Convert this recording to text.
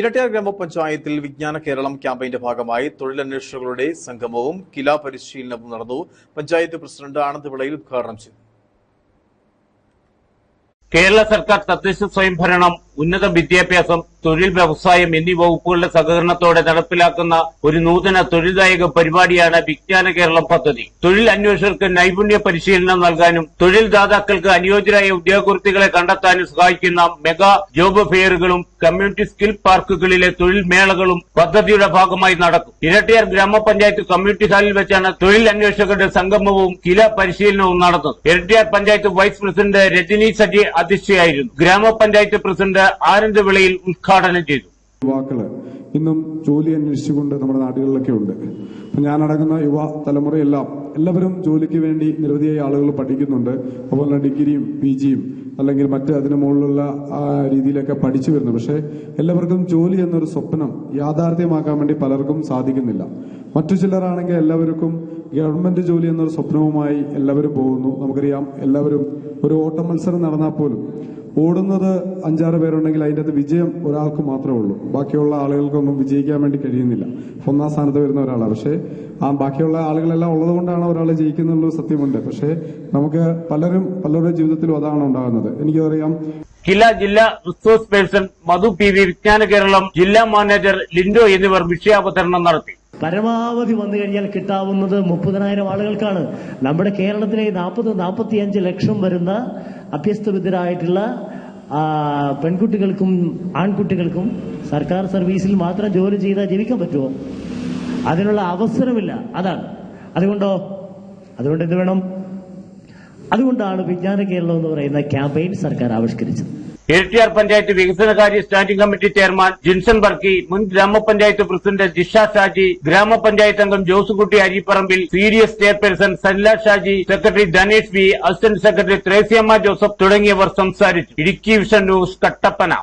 ഇരട്ടിയാർ ഗ്രാമപഞ്ചായത്തിൽ വിജ്ഞാന കേരളം ക്യാമ്പയിന്റെ ഭാഗമായി തൊഴിലന്വേഷകരുടെ സംഗമവും കില പരിശീലനവും നടന്നു. പഞ്ചായത്ത് പ്രസിഡന്റ് ആനന്ദ് വിളയിൽ ഉദ്ഘാടനം ചെയ്തു. കേരള സർക്കാർ തദ്ദേശ സ്വയംഭരണം, ഉന്നത വിദ്യാഭ്യാസം, തൊഴിൽ, വ്യവസായം എന്നീ വകുപ്പുകളുടെ സഹകരണത്തോടെ നടപ്പിലാക്കുന്ന ഒരു നൂതന തൊഴിൽദായക പരിപാടിയാണ് വിജ്ഞാന കേരളം പദ്ധതി. തൊഴിൽ അന്വേഷകർക്ക് നൈപുണ്യ പരിശീലനം നൽകാനും തൊഴിൽ ദാതാക്കൾക്ക് അനുയോജ്യരായ ഉദ്യോഗാർത്ഥികളെ കണ്ടെത്താനും സഹായിക്കുന്ന മെഗാ ജോബ് ഫെയറുകളും കമ്മ്യൂണിറ്റി സ്കിൽ പാർക്കുകളിലെ തൊഴിൽ മേളകളും പദ്ധതിയുടെ ഭാഗമായി നടക്കും. ഇരട്ടിയാർ ഗ്രാമപഞ്ചായത്ത് കമ്മ്യൂണിറ്റി ഹാളിൽ വെച്ചാണ് തൊഴിൽ അന്വേഷകരുടെ സംഗമവും കില പരിശീലനവും നടന്നത്. ഇരട്ടിയാർ പഞ്ചായത്ത് വൈസ് പ്രസിഡന്റ് രജനി സജി അധ്യക്ഷയായിരുന്നു. ഗ്രാമപഞ്ചായത്ത് പ്രസിഡന്റ് ആനന്ദ് വിളയിൽ ഉദ്ഘാടനം ചെയ്തു. യുവാക്കള് ഇന്നും ജോലി അന്വേഷിച്ചുകൊണ്ട് നമ്മുടെ നാടുകളിലൊക്കെ ഉണ്ട്. ഞാനടങ്ങുന്ന യുവ തലമുറയെല്ലാം എല്ലാവരും ജോലിക്ക് വേണ്ടി നിരവധിയായ ആളുകൾ പഠിക്കുന്നുണ്ട്. അതുപോലെ ഡിഗ്രിയും PGയും അല്ലെങ്കിൽ മറ്റ് അതിനു മുകളിലുള്ള രീതിയിലൊക്കെ പഠിച്ചു വരുന്നു. പക്ഷേ എല്ലാവർക്കും ജോലി എന്നൊരു സ്വപ്നം യാഥാർത്ഥ്യമാക്കാൻ വേണ്ടി പലർക്കും സാധിക്കുന്നില്ല. മറ്റു ചിലരാണെങ്കിൽ എല്ലാവർക്കും ഗവൺമെന്റ് ജോലി എന്നൊരു സ്വപ്നവുമായി എല്ലാവരും പോകുന്നു. നമുക്കറിയാം, എല്ലാവരും ഒരു ഓട്ട മത്സരം നടന്നാൽ പോലും ഓടുന്നത് 5-6 പേരുണ്ടെങ്കിൽ അതിൻ്റെ അകത്ത് വിജയം ഒരാൾക്ക് മാത്രമേ ഉള്ളൂ. ബാക്കിയുള്ള ആളുകൾക്കൊന്നും വിജയിക്കാൻ വേണ്ടി കഴിയുന്നില്ല. 1ാം സ്ഥാനത്ത് വരുന്ന ഒരാളാണ്. പക്ഷേ ആ ബാക്കിയുള്ള ആളുകളെല്ലാം ഉള്ളതുകൊണ്ടാണ് ഒരാൾ ജയിക്കുന്നുള്ള സത്യമുണ്ട്. പക്ഷേ നമുക്ക് പലരുടെ ജീവിതത്തിലും അതാണ് ഉണ്ടാകുന്നത്. എനിക്കറിയാം, കില ജില്ലാ റിസോഴ്സ് പേഴ്സൺ മധു PV, വിജ്ഞാന കേരളം ജില്ലാ മാനേജർ ലിൻഡോ എന്നിവർ വിഷയാവതരണം നടത്തി. പരമാവധി വന്നു കഴിഞ്ഞാൽ കിട്ടാവുന്നത് 30,000 ആളുകൾക്കാണ്. നമ്മുടെ കേരളത്തിലെ 40-45 ലക്ഷം വരുന്ന അഭ്യസ്തവിദ്യരായിട്ടുള്ള പെൺകുട്ടികൾക്കും ആൺകുട്ടികൾക്കും സർക്കാർ സർവീസിൽ മാത്രം ജോലി ചെയ്താൽ ജീവിക്കാൻ പറ്റുമോ? അതിനുള്ള അവസരമില്ല. അതുകൊണ്ട് എന്ത് വേണം? അതുകൊണ്ടാണ് വിജ്ഞാന കേരളം എന്ന് പറയുന്ന ക്യാമ്പയിൻ സർക്കാർ ആവിഷ്കരിച്ചത്. ഇരട്ടിയാർ പഞ്ചായത്ത് വികസനകാര്യ standing committee chairman Jinson Barki, മുൻ ഗ്രാമപഞ്ചായത്ത് പ്രസിഡന്റ് ജിഷ ഷാജി, ഗ്രാമപഞ്ചായത്ത് അംഗം Josekutty Aripparambil, CDS chairperson Salla Shaji, secretary Dhanesh V, assistant secretary Threasiamma Joseph തുടങ്ങിയവർ സംസാരിച്ചു. Idukki vision news, Kattappana.